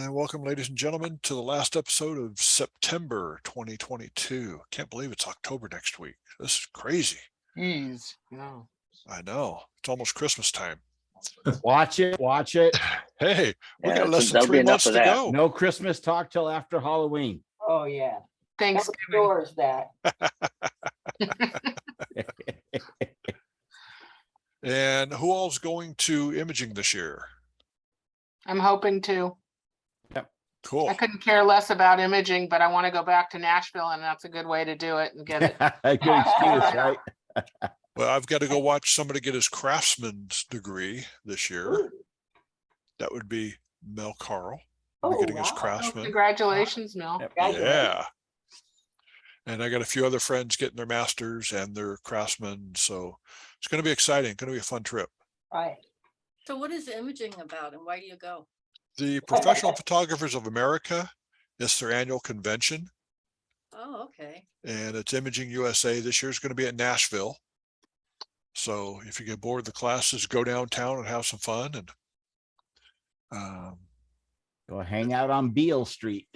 And welcome, ladies and gentlemen, to the last episode of September 2022. Can't believe it's October next week. This is crazy. Jeez. No. I know. It's almost Christmas time. Watch it. Hey, we Yeah, got less than there'll be 3 enough months of to that. go. No Christmas talk till after Halloween. Oh, yeah. Thanksgiving. Doors that. And who all's going to imaging this year? I'm hoping to. Cool. I couldn't care less about imaging, but I want to go back to Nashville, and that's a good way to do it and get it. Good excuse, right? Well, I've got to go watch somebody get his craftsman's degree this year. Ooh. That would be Mel Carl. Oh, Getting his wow. craftsman. Congratulations, Mel. Yep. Yeah. And I got a few other friends getting their masters and their craftsmen. So it's going to be exciting. Going to be a fun trip. Right. So what is imaging about and why do you go? The Professional Photographers of America, it's their annual convention, Oh, okay. and it's Imaging USA. This year's going to be at Nashville. So if you get bored of the classes, go downtown and have some fun. And Go hang out on Beale Street.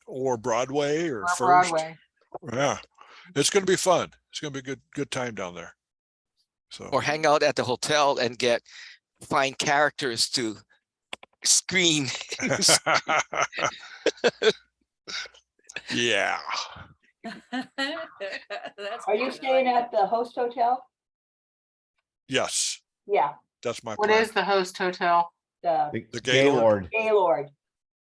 or Broadway or Or First. Broadway. Yeah, it's going to be fun. It's going to be a good time down there. So Or hang out at the hotel and find characters to screen. yeah. That's Are you good. I staying like at the host hotel? Yes, Yeah, that's my What plan. is the host hotel? The Gaylord? Gaylord.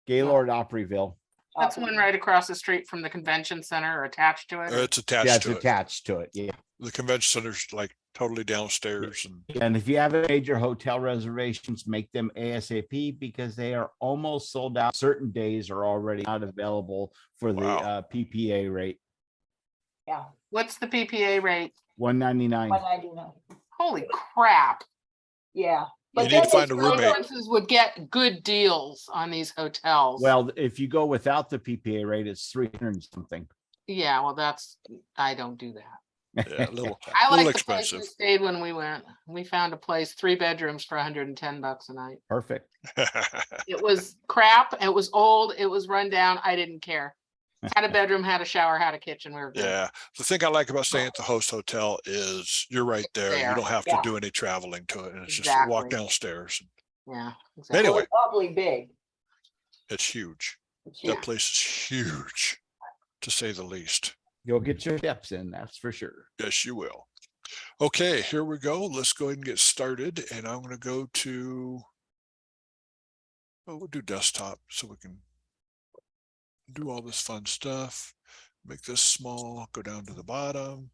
Opryville. That's one right across the street from the convention center or attached to it. It's attached Yeah, it's to it. attached to it. Yeah. The convention center's like totally downstairs, and And if you have major hotel reservations, make them ASAP because they are almost sold out. Certain days are already not available for the Wow. PPA rate, Yeah, What's the PPA rate? $199. 199. Holy crap. Yeah. You need then to find they a still roommate. Places would get good deals on these hotels. Well, if you go without the PPA rate, it's 300 and something. Yeah, well, I don't do that. yeah, a little I little like the place we expensive. stayed when we went. We found a place, 3 bedrooms for $110 a night. Perfect. It was crap. It was old. It was run down. I didn't care. Had a bedroom, had a shower, had a kitchen. We were good. Yeah, the thing I like about staying at the host hotel is you're right there. You There. don't have to Yeah. do any traveling to it, and it's just Exactly. walk downstairs. Yeah. Anyway. It's awfully big. It's huge. It's That huge. place is huge, to say the least. You'll get your steps in, that's for sure. Yes, you will. Okay, here we go. Let's go ahead and get started. And I'm going to go to, we'll do desktop so we can do all this fun stuff. Make this small, go down to the bottom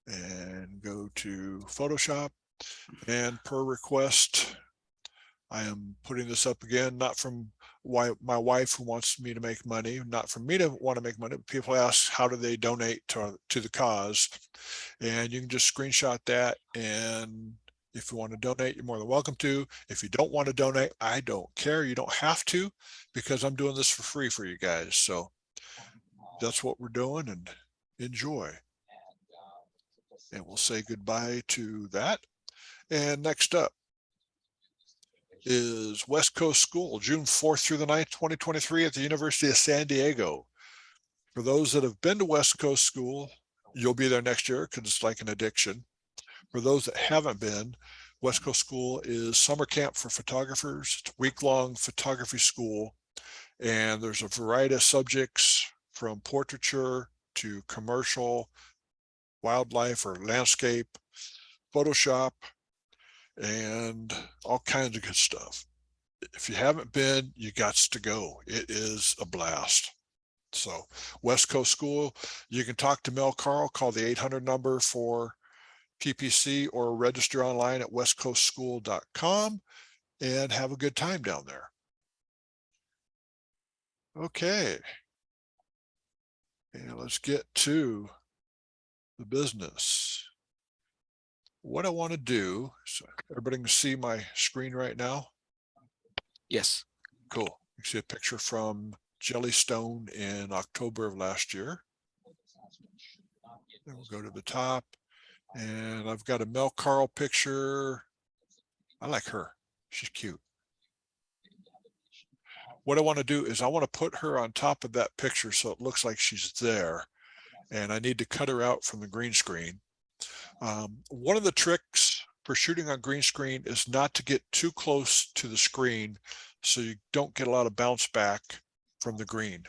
and go to Photoshop. And per request, I am putting this up again, not from my wife who wants me to make money, not from me to want to make money. But people ask, how do they donate to the cause? And you can just screenshot that. And if you want to donate, you're more than welcome to. If you don't want to donate, I don't care. You don't have to, because I'm doing this for free for you guys. So that's what we're doing, and enjoy. And we'll say goodbye to that. And next up is West Coast School, June 4th through the 9th, 2023 at the University of San Diego. For those that have been to West Coast School, you'll be there next year because it's like an addiction. For those that haven't been, West Coast School is summer camp for photographers. It's a week-long photography school, and there's a variety of subjects from portraiture to commercial, wildlife or landscape, Photoshop, and all kinds of good stuff. If you haven't been, you got to go. It is a blast. So West Coast School, you can talk to Mel Carl, call the 800 number for PPC, or register online at westcoastschool.com and have a good time down there. Okay. And let's get to the business. What I want to do, so everybody can see my screen right now. Yes. Cool. You see a picture from Jellystone in October of last year. Then we'll go to the top, and I've got a Mel Carl picture. I like her. She's cute. what I want to do is I want to put her on top of that picture so it looks like she's there. And I need to cut her out from the green screen. One of the tricks for shooting on green screen is not to get too close to the screen so you don't get a lot of bounce back from the green.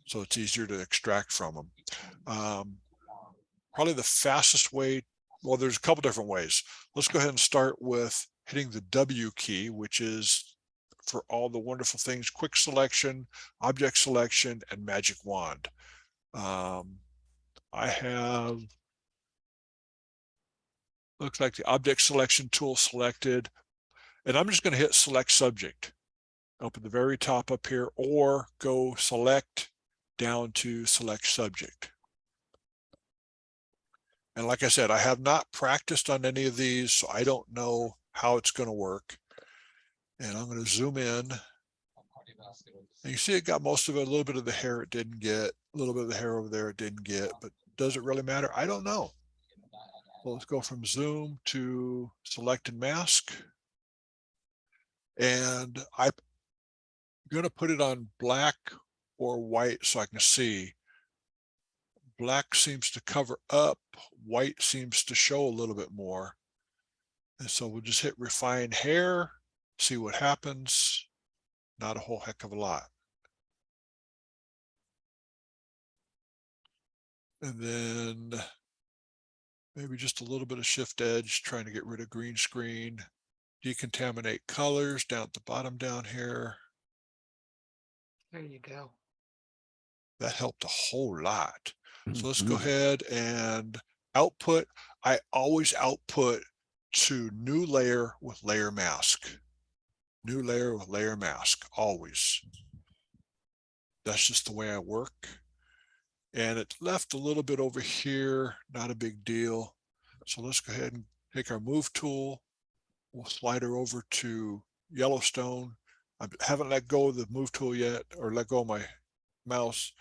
So it's easier to extract from them. Probably the fastest way, well, there's a couple different ways. Let's go ahead and start with hitting the W key, which is for all the wonderful things, quick selection, object selection, and magic wand. I have, looks like the object selection tool selected, and I'm just going to hit select subject up at the very top up here, or go select down to select subject. And like I said, I have not practiced on any of these, so I don't know how it's going to work. And I'm going to zoom in. And you see it got most of it, a little bit of the hair it didn't get, a little bit of the hair over there it didn't get, but does it really matter? I don't know. So let's go from zoom to select and mask. And I'm going to put it on black or white so I can see. Black seems to cover up, white seems to show a little bit more. And so we'll just hit refine hair, see what happens. Not a whole heck of a lot. And then maybe just a little bit of shift edge, trying to get rid of green screen. Decontaminate colors down at the bottom down here. There you go. That helped a whole lot. So let's Mm-hmm. go ahead and output. I always output to new layer with layer mask. New layer with layer mask, always. That's just the way I work. And it left a little bit over here, not a big deal. So let's go ahead and take our move tool. We'll slide her over to Yellowstone. I haven't let go of the move tool yet, or let go of my mouse.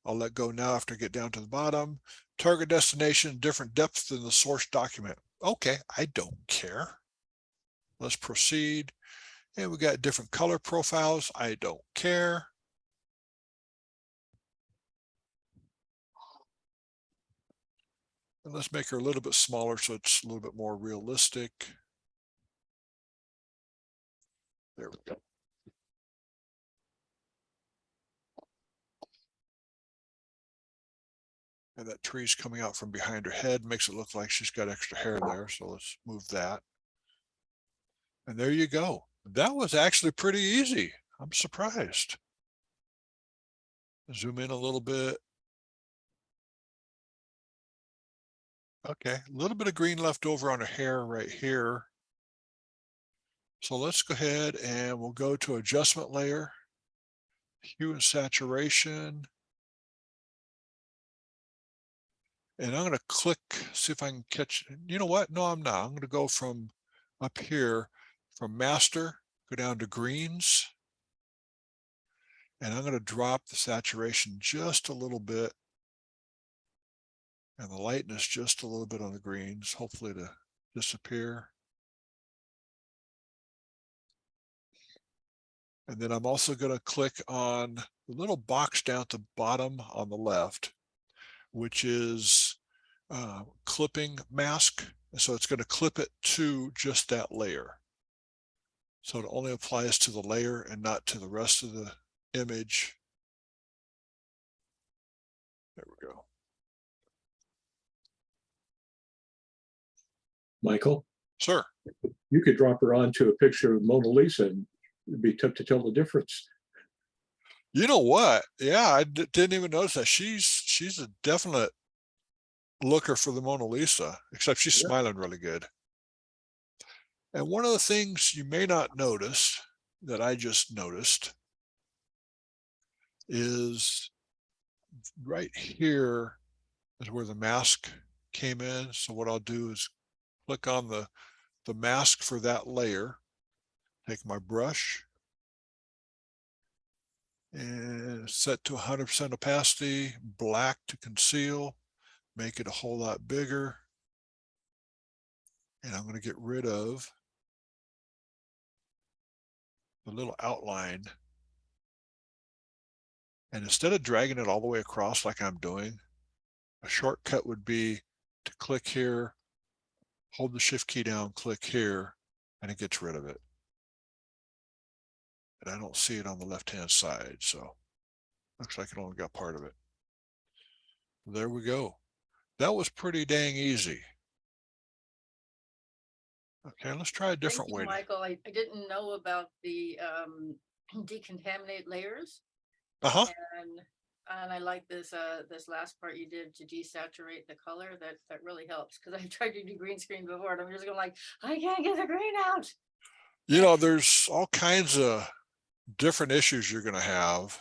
I'll let go now after I get down to the bottom. Target destination, different depth than the source document. Okay, I don't care. Let's proceed. And we got different color profiles. I don't care. And let's make her a little bit smaller so it's a little bit more realistic. There we go. And that tree's coming out from behind her head, makes it look like she's got extra hair there. So let's move that. And there you go. That was actually pretty easy. I'm surprised. Zoom in a little bit. Okay, a little bit of green left over on her hair right here. So let's go ahead and we'll go to adjustment layer, hue and saturation. And I'm going to click, see if I can catch, you know what? No, I'm not. I'm going to go from up here, from master, go down to greens. And I'm going to drop the saturation just a little bit. And the lightness just a little bit on the greens, hopefully to disappear. And then I'm also going to click on the little box down at the bottom on the left, which is clipping mask. So it's going to clip it to just that layer. So it only applies to the layer and not to the rest of the image. There we go. Michael, Sir, you could drop her onto a picture of Mona Lisa and it'd be tough to tell the difference. you know what? Yeah, I didn't even notice that. She's a definite looker for the Mona Lisa, except she's smiling really good. And one of the things you may not notice that I just noticed is right here is where the mask came in. So what I'll do is click on the mask for that layer, take my brush and set to 100% opacity, black to conceal, make it a whole lot bigger. And I'm going to get rid of the little outline And instead of dragging it all the way across like I'm doing, a shortcut would be to click here, hold the shift key down, click here, and it gets rid of it. And I don't see it on the left-hand side, so looks like it only got part of it. There we go. That was pretty dang easy. Okay, let's try a Thank different you, way. Michael. I didn't know about the decontaminate layers. Uh-huh. And I like this this last part you did to desaturate the color. That really helps, because I tried to do green screen before and I'm just going like, I can't get the green out. You know, there's all kinds of different issues you're going to have.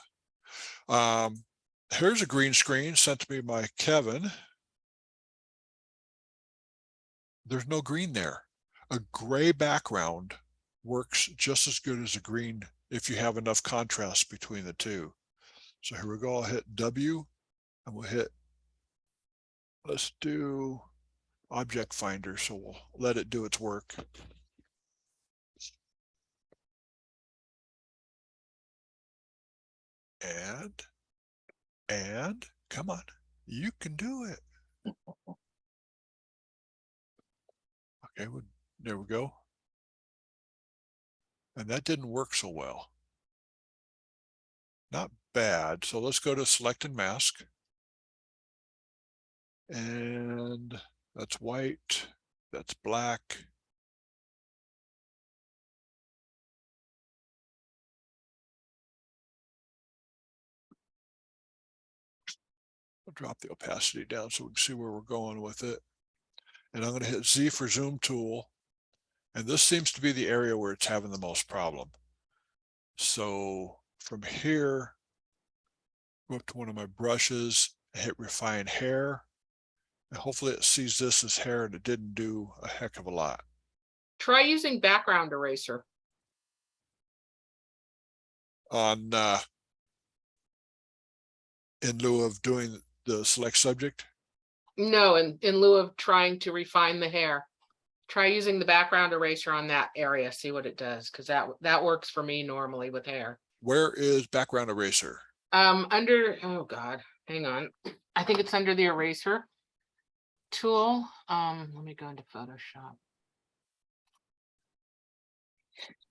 Here's a green screen sent to me by Kevin. There's no green there. A gray background works just as good as a green if you have enough contrast between the two. So here we go. I'll hit W and we'll hit, let's do object finder. So we'll let it do its work. And come on, you can do it. Okay, well, there we go. And that didn't work so well. Not bad. So let's go to select and mask. And that's white, that's black. I'll drop the opacity down so we can see where we're going with it. And I'm going to hit Z for zoom tool. And this seems to be the area where it's having the most problem. So from here, go up to one of my brushes, hit refine hair. And hopefully it sees this as hair and it didn't do a heck of a lot. Try using background eraser. On in lieu of doing the select subject. No, in lieu of trying to refine the hair. Try using the background eraser on that area, see what it does, because that works for me normally with hair. Where is background eraser? Under, oh God, hang on. I think it's under the eraser tool. Let me go into Photoshop.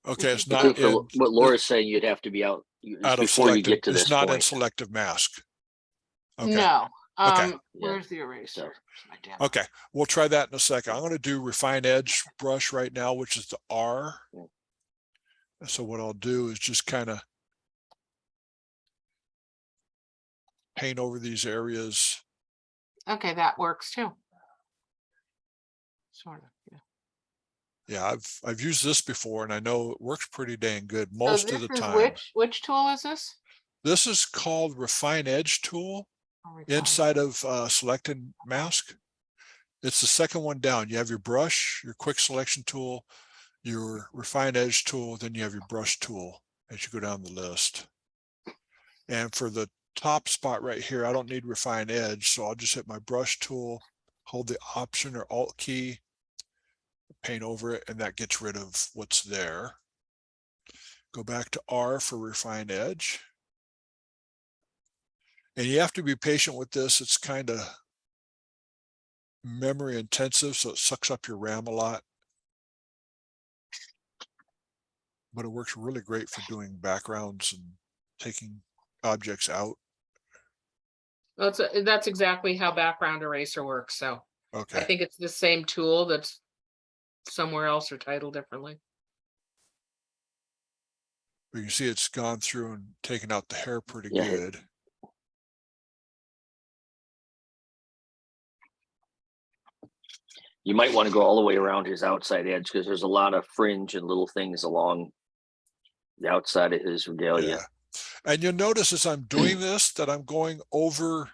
Okay, it's I not think in, what Laura's saying, you'd have to be out out of before you selective, get to it's this not in point. selective mask. Okay, No, Okay. Yeah. where's the eraser? Where's my damn- okay, we'll try that in a second. I'm going to do refine edge brush right now, which is the R. So what I'll do is just kind of paint over these areas. Okay, that works too. Sort of, yeah. Yeah, I've used this before and I know it works pretty dang good So most of this the is time. which tool is this? This is called refine edge tool I'll refine. inside of select and mask. It's the second one down. You have your brush, your quick selection tool, your refine edge tool, then you have your brush tool as you go down the list. And for the top spot right here, I don't need refine edge, so I'll just hit my brush tool, hold the Option or Alt key, paint over it, and that gets rid of what's there. Go back to R for refine edge. And you have to be patient with this. It's kind of memory intensive, so it sucks up your RAM a lot. But it works really great for doing backgrounds and taking objects out. That's exactly how background eraser works. So I Okay, think it's the same tool that's somewhere else or titled differently. but you can see it's gone through and taken out the hair pretty Yeah. good. You might want to go all the way around his outside edge, because there's a lot of fringe and little things along the outside of his regalia. Yeah. And you'll notice as I'm doing this that I'm going over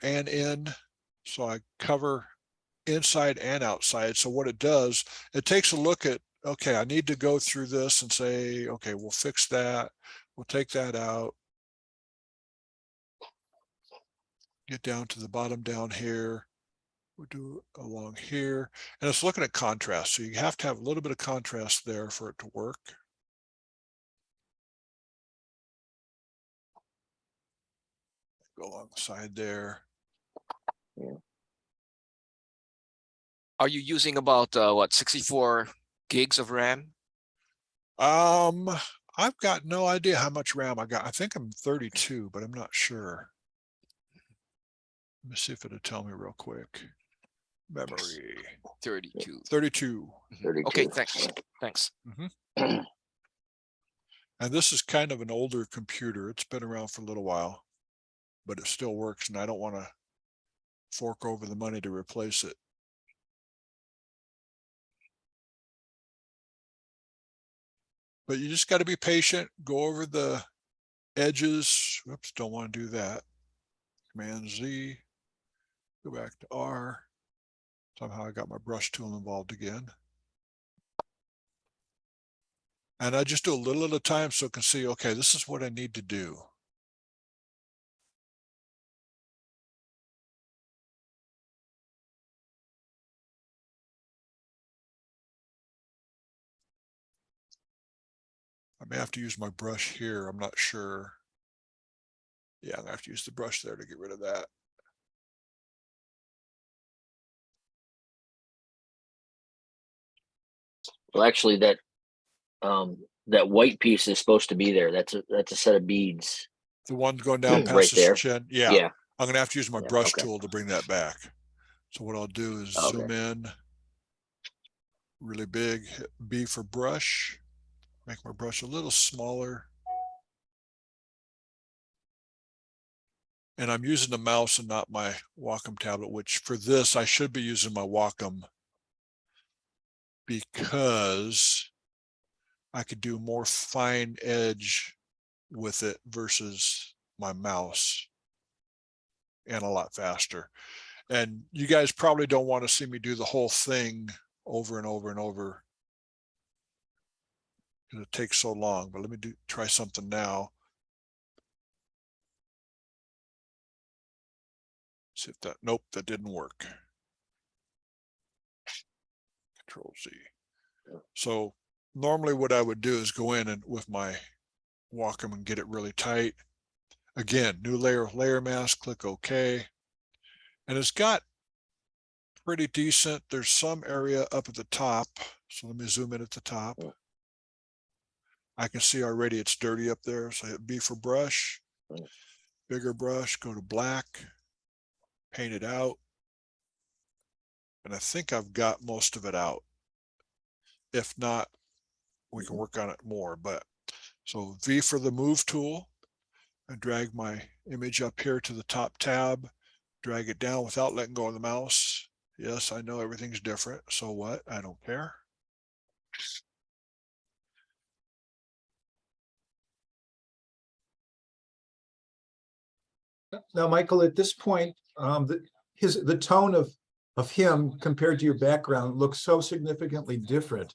and in. So I cover inside and outside. So what it does, it takes a look at, okay, I need to go through this and say, okay, we'll fix that. We'll take that out. Get down to the bottom down here. We'll do along here. And it's looking at contrast. So you have to have a little bit of contrast there for it to work. Go along the side there. Are you using about what 64 gigs of RAM? I've got no idea how much RAM I got. I think I'm 32, but I'm not sure. Let me see if it'll tell me real quick. Memory 32. 32. 32. Okay, thanks. Thanks. And this is kind of an older computer. It's been around for a little while, but it still works, and I don't want to fork over the money to replace it. But you just got to be patient, go over the edges. Whoops, don't want to do that. Command Z, go back to R. Somehow I got my brush tool involved again. And I just do a little at a time so I can see, okay, this is what I need to do. I may have to use my brush here. I'm not sure. Yeah, I'm gonna have to use the brush there to get rid of that. Well, actually, that white piece is supposed to be there. That's a set of beads. The one going down past Right his there. chin. Yeah, Yeah. I'm gonna have to use my Yeah, brush okay. tool to bring that back. So what I'll do is Okay. zoom in really big, hit B for brush, make my brush a little smaller. And I'm using the mouse and not my Wacom tablet, which for this, I should be using my Wacom because I could do more fine edge with it versus my mouse and a lot faster. And you guys probably don't want to see me do the whole thing over and over and over because it takes so long, but let me try something now. See if that, nope, that didn't work. Control Z. So normally what I would do is go in and with my Wacom and get it really tight. Again, new layer mask, click OK. And it's got pretty decent, there's some area up at the top. So let me zoom in at the top. I can see already it's dirty up there. So I hit B for brush, bigger brush, go to black, paint it out. And I think I've got most of it out. If not, we can work on it more. But so V for the move tool, and drag my image up here to the top tab, drag it down without letting go of the mouse. Yes, I know everything's different. So what? I don't care. Now, Michael, at this point, the tone of him compared to your background looks so significantly different.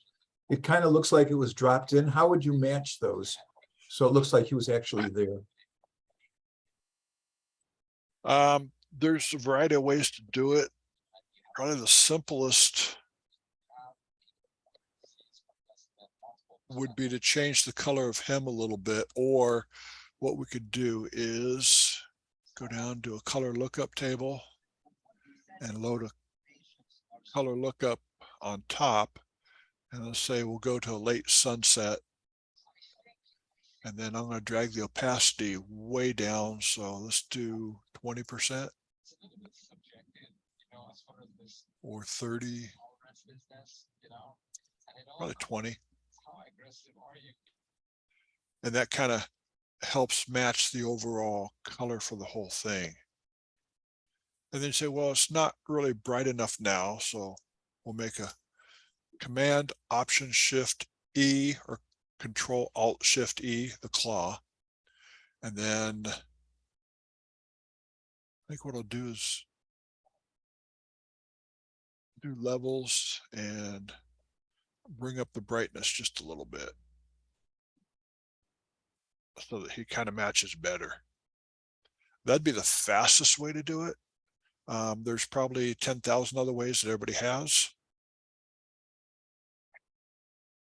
It kind of looks like it was dropped in. How would you match those? So it looks like he was actually there. There's a variety of ways to do it. Probably the simplest would be to change the color of him a little bit, or what we could do is go down to a color lookup table and load a color lookup on top. And let's say we'll go to a late sunset. And then I'm going to drag the opacity way down. So let's do 20% or 30, probably 20. And that kind of helps match the overall color for the whole thing. And then you say, well, it's not really bright enough now. So we'll make a Command Option Shift E or Control Alt Shift E, the claw. And then I think what I'll do is do levels and bring up the brightness just a little bit so that he kind of matches better. That'd be the fastest way to do it. There's probably 10,000 other ways that everybody has.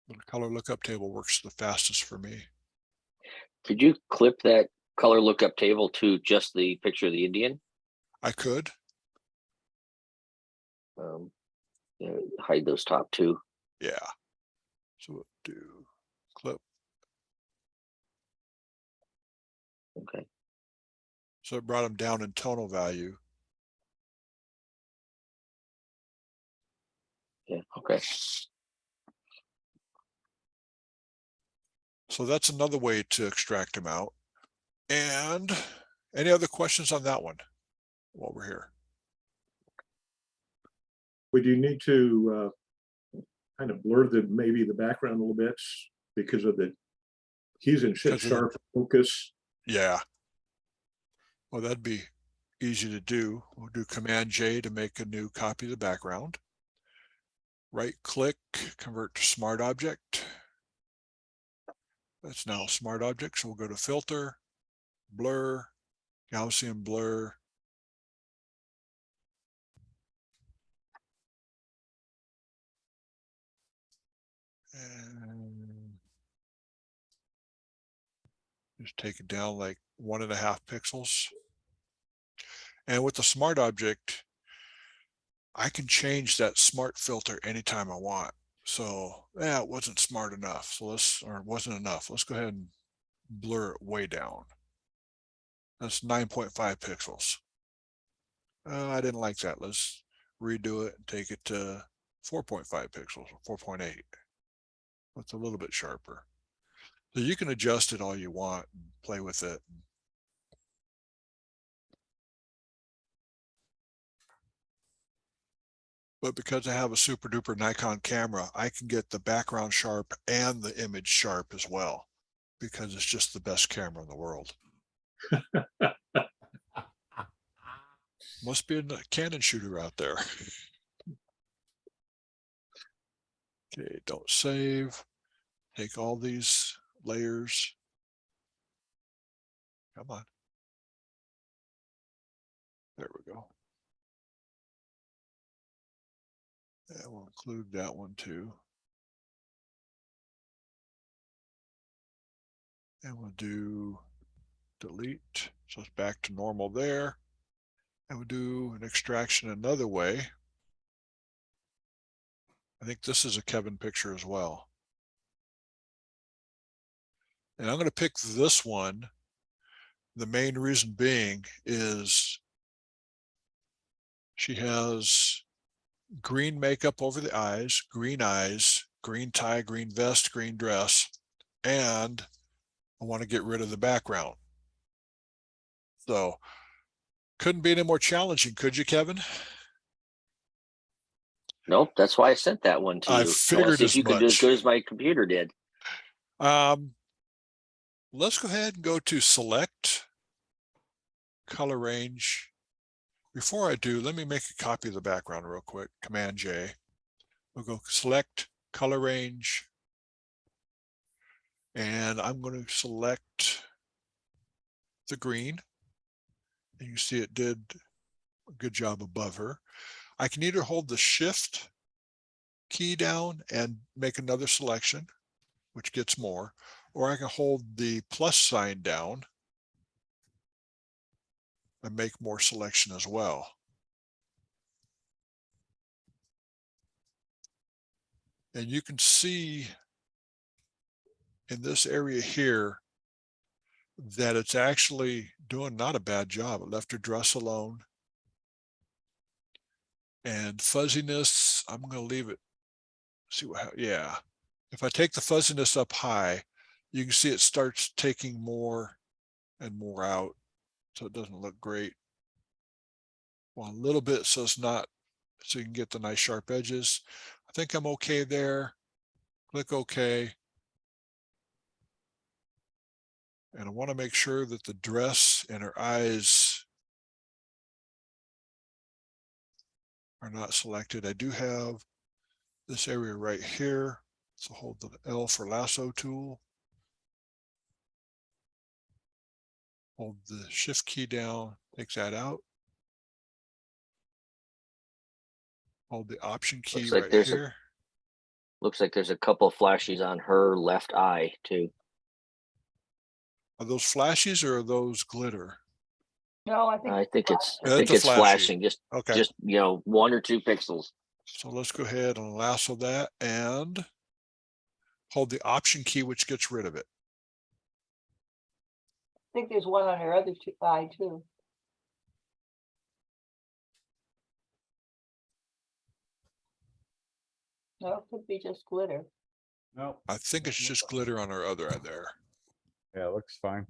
The color lookup table works the fastest for me. Could you clip that color lookup table to just the picture of the Indian? I could. Yeah, hide those top two. Yeah. So we'll do clip. Okay. So it brought them down in tonal value. Yeah, okay. So that's another way to extract them out. And any other questions on that one while we're here? Would you need to kind of blur maybe the background a little bit because of he's in Because of the- sharp focus. Yeah. Well, that'd be easy to do. We'll do Command J to make a new copy of the background. Right click, convert to Smart Object. That's now a Smart Object. So we'll go to Filter, Blur, Gaussian Blur. And just take it down like 1.5 pixels. And with the Smart Object, I can change that smart filter anytime I want. So yeah, it wasn't smart enough. So it wasn't enough. Let's go ahead and blur it way down. That's 9.5 pixels. I didn't like that. Let's redo it and take it to 4.5 pixels or 4.8. It's a little bit sharper. So you can adjust it all you want and play with it. But because I have a super duper Nikon camera, I can get the background sharp and the image sharp as well, because it's just the best camera in the world. Must be a Canon shooter out there. Okay, don't save. Take all these layers. Come on. There we go. And we'll include that one too. And we'll do delete. So it's back to normal there. And we'll do an extraction another way. I think this is a Kevin picture as well. And I'm going to pick this one. The main reason being is she has green makeup over the eyes, green tie, green vest, green dress, and I want to get rid of the background. So couldn't be any more challenging, could you, Kevin? Nope, that's why I sent that one to you. I I wanna figured see if as you could do as much. good as my computer did. Let's go ahead and go to select color range. Before I do, let me make a copy of the background real quick. Command J. We'll go select color range. And I'm going to select the green. And you see it did a good job above her. I can either hold the shift key down and make another selection, which gets more, or I can hold the plus sign down and make more selection as well. And you can see in this area here that it's actually doing not a bad job. It left her dress alone. And fuzziness, I'm going to leave it. See what, yeah. If I take the fuzziness up high, you can see it starts taking more and more out. So it doesn't look great. Well, a little bit so it's not, so you can get the nice sharp edges. I think I'm okay there. Click OK. And I want to make sure that the dress and her eyes are not selected. I do have this area right here. So hold the L for lasso tool. Hold the shift key down, takes that out. Hold the option key Looks like right there's here. Looks like there's a couple flashes on her left eye too. Are those flashes or are those glitter? No, I I think. think it's, I That's think a it's flashy. flashing, Okay, just, 1 or 2 pixels. so let's go ahead and lasso that and hold the Option key, which gets rid of it. I think there's one on your other eye too. No, it could be just glitter. No. I think it's just glitter on our other eye there. Yeah, it looks fine.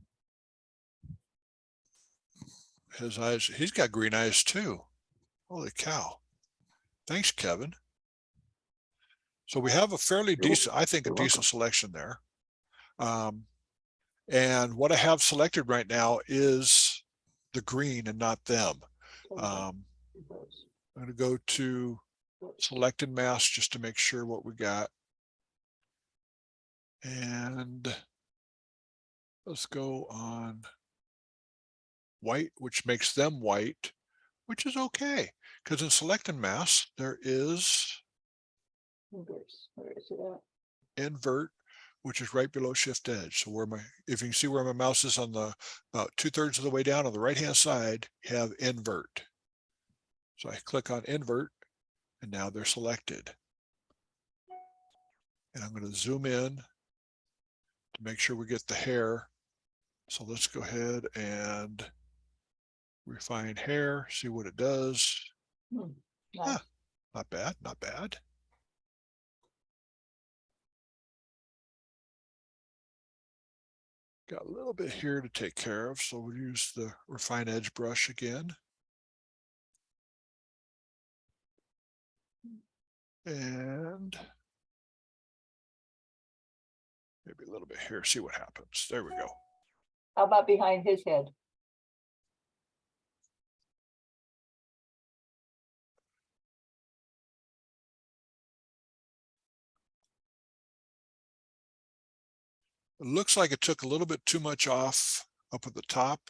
His eyes, he's got green eyes too. Holy cow. Thanks, Kevin. So we have a fairly You're decent, I think a you're welcome. decent selection there. And what I have selected right now is the green and not them. I'm going to go to selected mask just to make sure what we got. And let's go on white, which makes them white, which is okay. Because in selected mask, there is Where is it at? invert, which is right below shift edge. So where my, if you can see where my mouse is on the about 2/3 of the way down on the right hand side, you have invert. So I click on invert and now they're selected. And I'm going to zoom in to make sure we get the hair. So let's go ahead and refine hair, see what it does. Nice. Ah, not bad, not bad. Got a little bit here to take care of, so we'll use the refine edge brush again. And maybe a little bit here, see what happens. There we go. How about behind his head? It looks like it took a little bit too much off up at the top.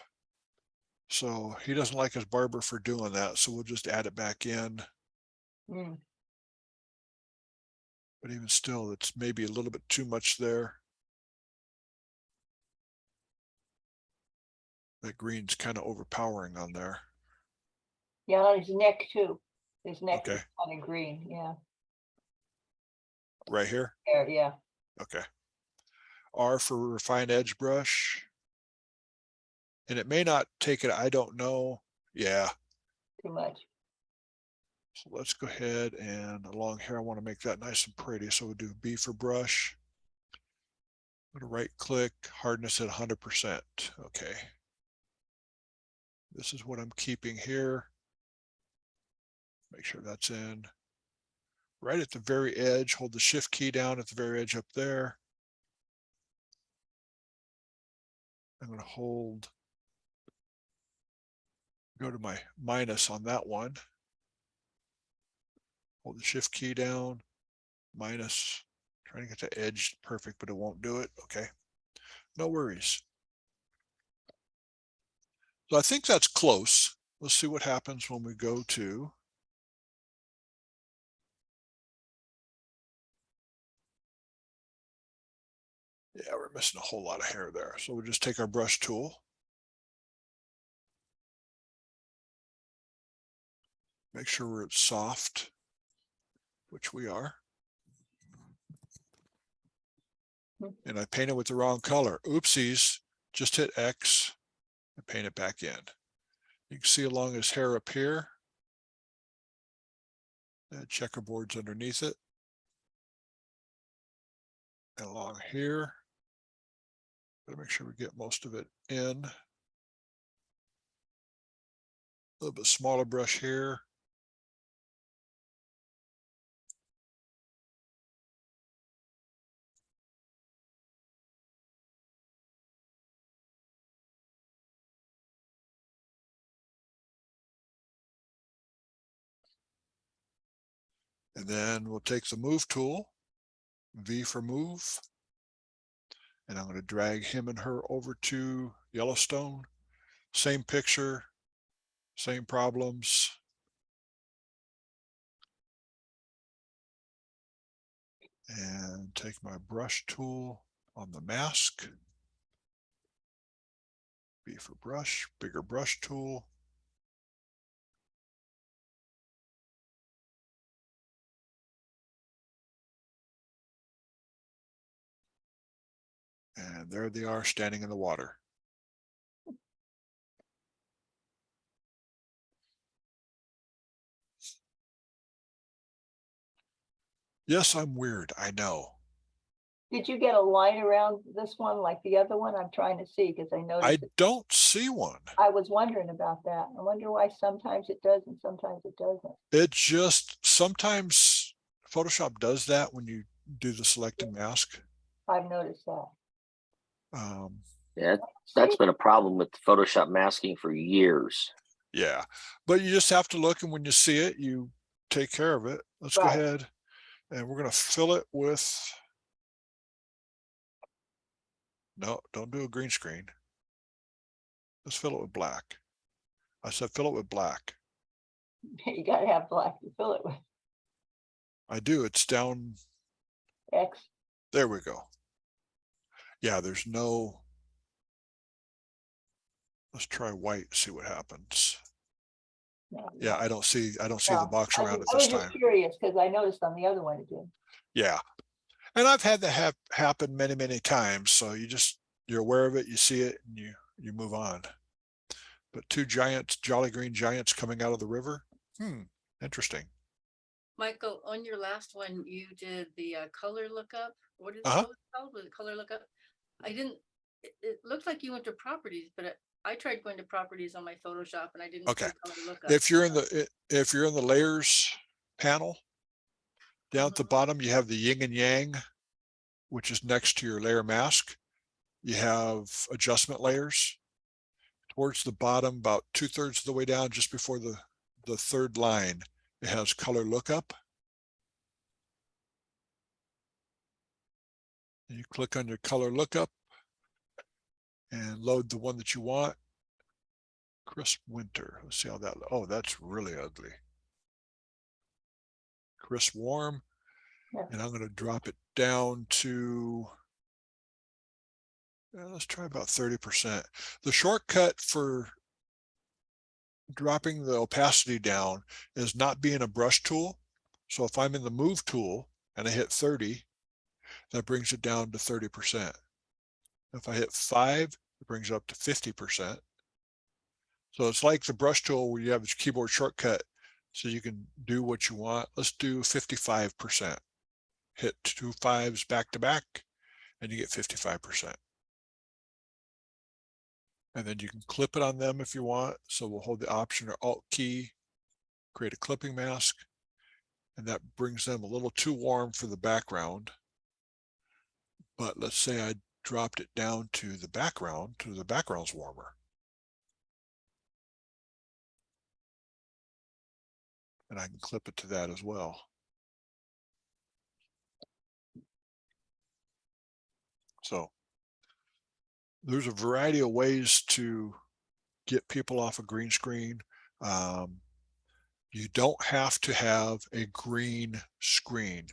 So he doesn't like his barber for doing that. So we'll just add it back in. Hmm. But even still, it's maybe a little bit too much there. That green's kind of overpowering on there. Yeah, on his neck too. His neck is Okay. kind of green, yeah. Right here. There, yeah. Okay. R for refine edge brush. And it may not take it, I don't know. Yeah. Too much. So let's go ahead and along here, I want to make that nice and pretty. So we'll do B for brush. I'm going to right click, hardness at 100%. Okay. This is what I'm keeping here. Make sure that's in. Right at the very edge, hold the shift key down at the very edge up there. I'm going to hold, go to my minus on that one. Hold the shift key down, minus, trying to get the edge perfect, but it won't do it. Okay, no worries. So I think that's close. Let's see what happens when we go to yeah, we're missing a whole lot of hair there. So we'll just take our brush tool. Make sure it's soft, which we are. And I painted with the wrong color. Oopsies, just hit X and paint it back in. You can see along his hair up here. That checkerboard's underneath it. And along here. Gotta make sure we get most of it in. A little bit smaller brush here. And then we'll take the move tool, V for move. And I'm going to drag him and her over to Yellowstone. Same picture, same problems. And take my brush tool on the mask. B for brush, bigger brush tool. And there they are standing in the water. Yes, I'm weird, I know. Did you get a line around this one like the other one? I'm trying to see because I I noticed, don't see one. I was wondering about that. I wonder why sometimes it does and sometimes it doesn't. It just, sometimes Photoshop does that when you do the select and mask. I've noticed that. Yeah, that's been a problem with Photoshop masking for years. Yeah, but you just have to look, and when you see it, you take care of it. Let's go Right. ahead and we're gonna fill it with. No, don't do a green screen. Let's fill it with black. I said fill it with black. You gotta have black to fill it with I do, it's down, X. there we go. Yeah, there's no. Let's try white, see what happens. No, Yeah, no, I don't see the no. box I around it was this just time. curious because I noticed on the other one it did. Yeah. And I've had that happen many, many times. So you're aware of it, you see it, and you move on. But two giants, jolly green giants coming out of the river. Interesting. Michael, on your last one, you did the color lookup. What is Uh-huh. what was it called? Was it color lookup? I didn't, it looked like you went to properties, but I tried going to properties on my Photoshop and I didn't see Okay. color lookup. If you're in the layers panel, down at the Mhm. bottom, you have the yin and yang, which is next to your layer mask. You have adjustment layers. Towards the bottom, about 2/3 of the way down, just before the third line, it has color lookup. You click on your color lookup and load the one that you want. Crisp winter. Let's see how that, oh, that's really ugly. Crisp warm. Yeah. And I'm going to drop it down to, let's try about 30%. The shortcut for dropping the opacity down is not being a brush tool. So if I'm in the move tool and I hit 30, that brings it down to 30%. If I hit 5, it brings it up to 50%. So it's like the brush tool where you have a keyboard shortcut so you can do what you want. Let's do 55%. Hit 2 5s back to back and you get 55%. And then you can clip it on them if you want. So we'll hold the Option or Alt key, create a clipping mask, and that brings them a little too warm for the background. But let's say I dropped it down to the background's warmer. And I can clip it to that as well. So there's a variety of ways to get people off a green screen. You don't have to have a green screen.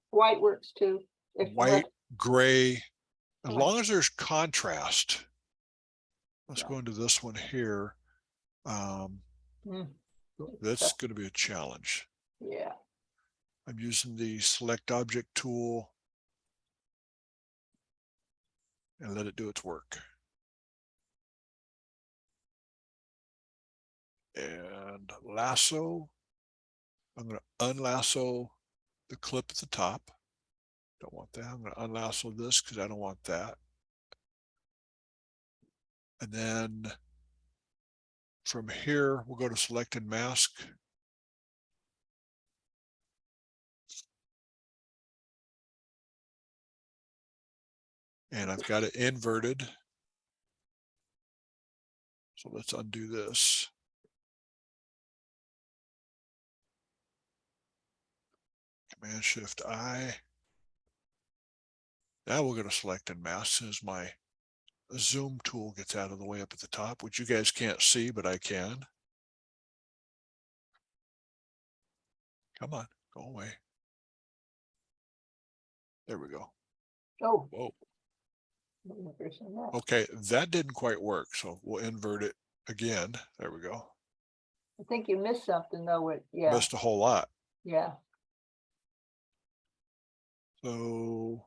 White works too. If White, gray, as Right. long as there's contrast. Let's Yeah. go into this one here. Mm. That's going to be a challenge. Yeah. I'm using the select object tool and let it do its work. And lasso, I'm going to unlasso the clip at the top. Don't want that. I'm going to unlasso this because I don't want that. And then from here, we'll go to select and mask. And I've got it inverted. So let's undo this. Command Shift I. Now we're going to select and mask as my zoom tool gets out of the way up at the top, which you guys can't see, but I can. Come on, go away. There we go. Oh, Whoa. Okay, that didn't quite work, so we'll invert it again. There we go. I think you missed something though, yeah, Missed a whole lot. yeah. So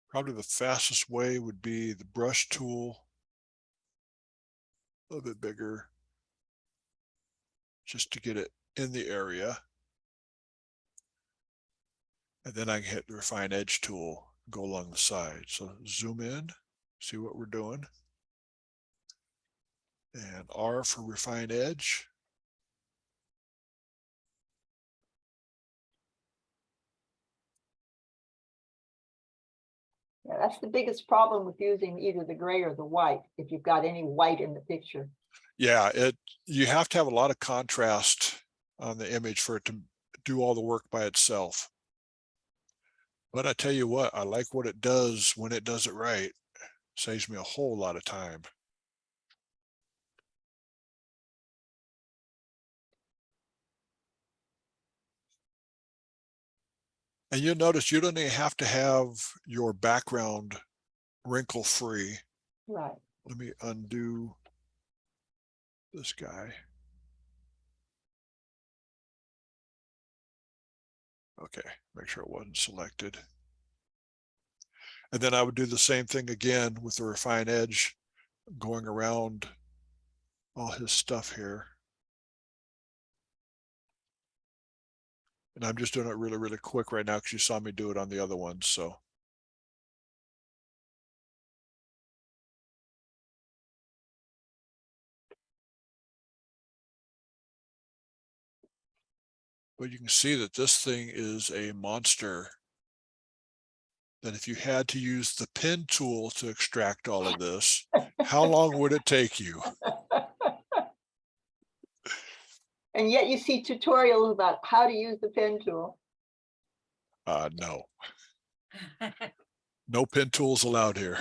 probably the fastest way would be the brush tool. A little bit bigger. Just to get it in the area. And then I can hit the refine edge tool, go along the side. So zoom in, see what we're doing. And R for refine edge. Yeah, that's the biggest problem with using either the gray or the white, if you've got any white in the picture. Yeah, you have to have a lot of contrast on the image for it to do all the work by itself. But I tell you what, I like what it does when it does it right. Saves me a whole lot of time. And you'll notice you don't even have to have your background wrinkle free. Right. Let me undo this guy. Okay, make sure it wasn't selected. And then I would do the same thing again with the refine edge, going around all his stuff here. And I'm just doing it really, really quick right now because you saw me do it on the other ones. So. But you can see that this thing is a monster. That if you had to use the pen tool to extract all of this, how long would it take you? And yet you see tutorials about how to use the pen tool. No. No pen tools allowed here.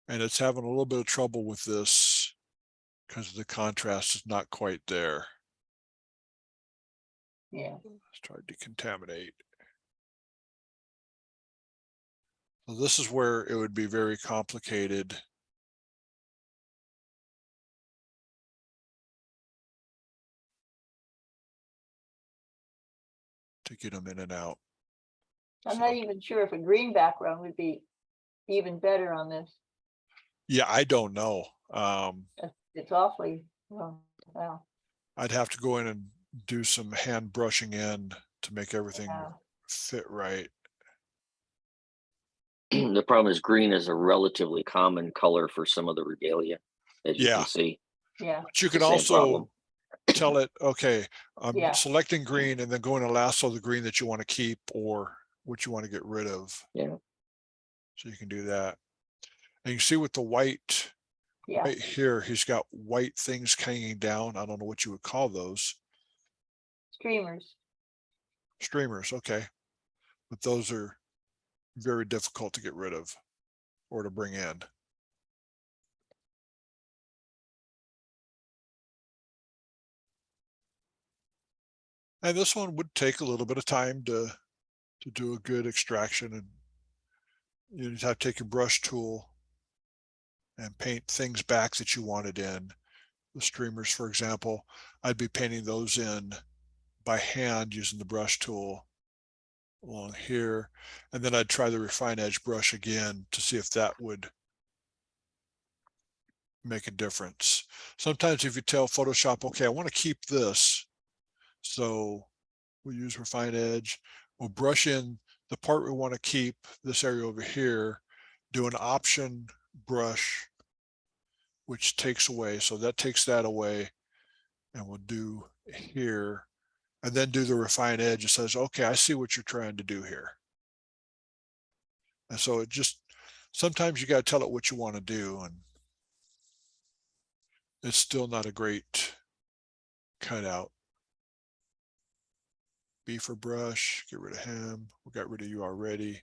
And it's having a little bit of trouble with this because the contrast is not quite there. Yeah. Let's try to decontaminate. So this is where it would be very complicated. To get them in and out. I'm So, not even sure if a green background would be even better on this. yeah, I don't know. It's awfully, well, I'd have to go in and do some hand brushing in to make everything yeah. fit right. The problem is green is a relatively common color for some of the regalia, as you Yeah. can see. Yeah. But you It's the can same also problem. tell it, okay, I'm Yeah. selecting green and then going to lasso the green that you want to keep or what you want to get rid of. Yeah. So you can do that. And you see with the white Yeah. right here, he's got white things hanging down. I don't know what you would call those. Streamers. Streamers, okay. But those are very difficult to get rid of or to bring in. And this one would take a little bit of time to do a good extraction, and you just have to take your brush tool and paint things back that you wanted in. The streamers, for example, I'd be painting those in by hand using the brush tool along here. And then I'd try the refine edge brush again to see if that would make a difference. Sometimes if you tell Photoshop, okay, I want to keep this. So we'll use refine edge. We'll brush in the part we want to keep, this area over here, do an option brush, which takes away. So that takes that away. And we'll do here, and then do the refine edge. It says, okay, I see what you're trying to do here. And so it just, sometimes you got to tell it what you want to do, and it's still not a great cutout. B for brush, get rid of him. We got rid of you already.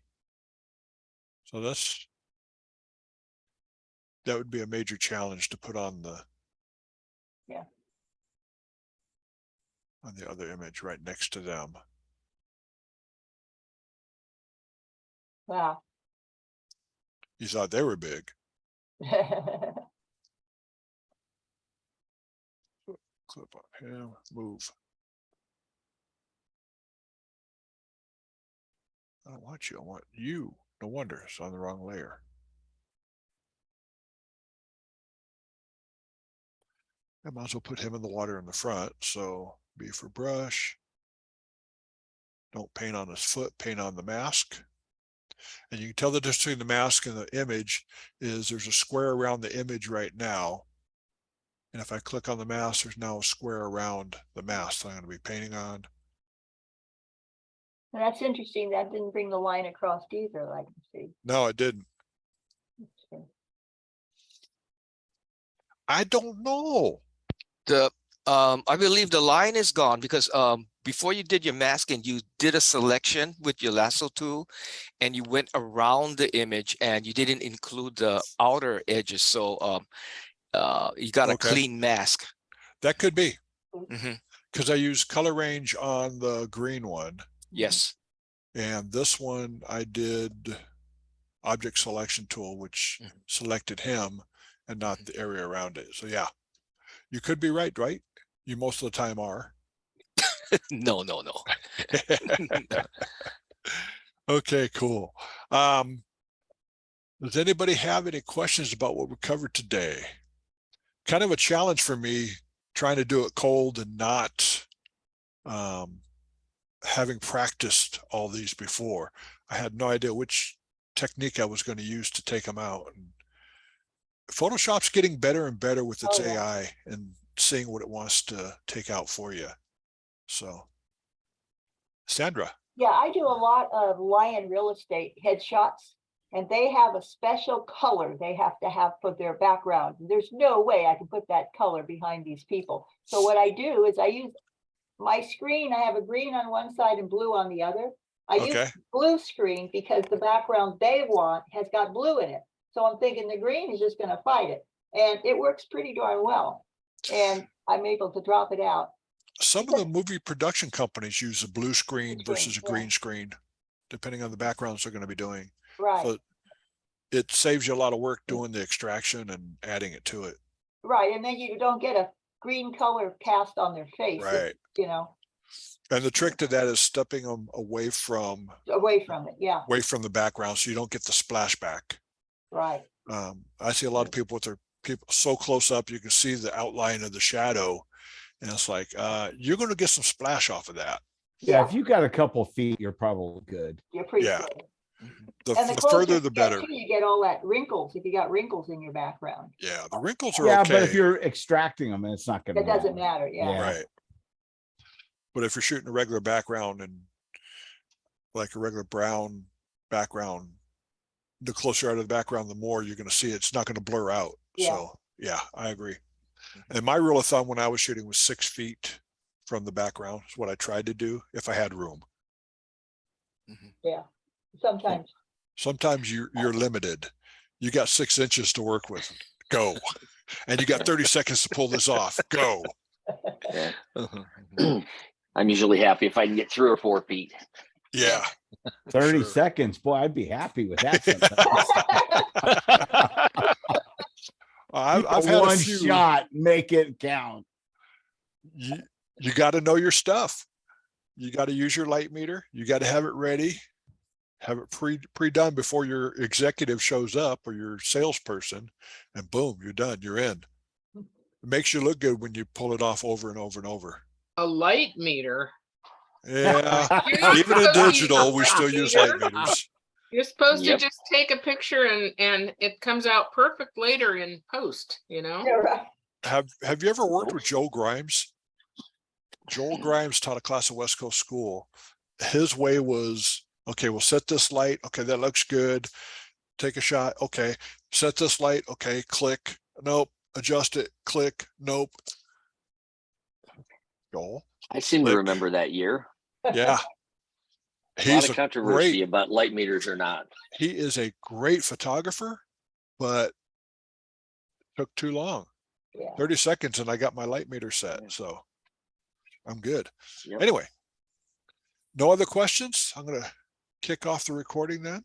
So that would be a major challenge to put on the Yeah. on the other image right next to them. Wow. You thought they were big. Clip up him, move. I don't want you, I want you. No wonder it's on the wrong layer. I might as well put him in the water in the front. So B for brush. Don't paint on his foot, paint on the mask. And you can tell the difference between the mask and the image is there's a square around the image right now. And if I click on the mask, there's now a square around the mask that I'm going to be painting on. That's interesting. That didn't bring the line across either, I can see. No, it didn't. Interesting. I don't know. I believe the line is gone because before you did your masking, you did a selection with your lasso tool and you went around the image and you didn't include the outer edges. So you got a Okay. clean mask. That could be Mhm. because I use color range on the green one. Yes. And this one I did object selection tool, which Mhm. selected him and not the area around it. So yeah, you could be right? You most of the time are. No. Okay, cool. Does anybody have any questions about what we covered today? Kind of a challenge for me trying to do it cold and not having practiced all these before. I had no idea which technique I was going to use to take them out. And Photoshop's getting better and better with its Oh, yeah. AI and seeing what it wants to take out for you. So, Sandra. Yeah, I do a lot of Lion real estate headshots, and they have a special color they have to have for their background. There's no way I can put that color behind these people. So what I do is I use my screen. I have a green on one side and blue on the other. I use Okay. blue screen because the background they want has got blue in it. So I'm thinking the green is just going to fight it. And it works pretty darn well. And I'm able to drop it out. Some of the movie production companies use a blue screen Blue screen, versus a yeah. green screen, depending on the backgrounds they're going to be doing. Right, So it saves you a lot of work doing the extraction and adding it to it. right. And then you don't get a green color cast on their face, Right. you know, And the trick to that is stepping them away from away from it. Yeah, the background so you don't get the splashback. right. I see a lot of people with their people so close up you can see the outline of the shadow. And it's like, you're going to get some splash off of that. Yeah, if you got a couple feet, you're probably good. You're pretty Yeah. good. The, And the the closer further, you the get better. to, you get all that wrinkles, if you got wrinkles in your background. Yeah, the wrinkles are Yeah, okay. but if you're extracting them, it's not gonna It doesn't matter. matter, yeah. Yeah. Right. But if you're shooting a regular background and like a regular brown background, the closer out of the background, the more you're going to see it. It's not going to blur out. Yeah. So yeah, I agree. And my rule of thumb when I was shooting was 6 feet from the background is what I tried to do if I had room. Yeah, sometimes. Sometimes you're limited. You got 6 inches to work with. Go. And you got 30 seconds to pull this off. Go. Yeah. Mhm. I'm usually happy if I can get 3 or 4 feet. Yeah. 30 Sure. seconds, boy, I'd be happy with that. I've had a One few. shot, make it count. You got to know your stuff. You got to use your light meter. You got to have it ready, have it pre-done before your executive shows up or your salesperson, and boom, you're done. You're in. It makes you look good when you pull it off over and over and over. A light meter. Yeah, You're not even in supposed to use digital, a we still light use meter. light meters. You're supposed Yep. to just take a picture and it comes out perfect later in post, you know? Yeah, right. Have you ever worked with Joel Grimes? Joel Grimes taught a class at West Coast School. His way was, okay, we'll set this light. Okay, that looks good. Take a shot. Okay, set this light. Okay, click. Nope. Adjust it. Click. Nope. Joel. I seem to Click. remember that year. Yeah. A lot He's of a controversy great, about light meters or not. he is a great photographer, but took too long. Yeah. 30 seconds and I got my light meter set. So I'm good. Yep. Anyway, no other questions? I'm gonna kick off the recording then.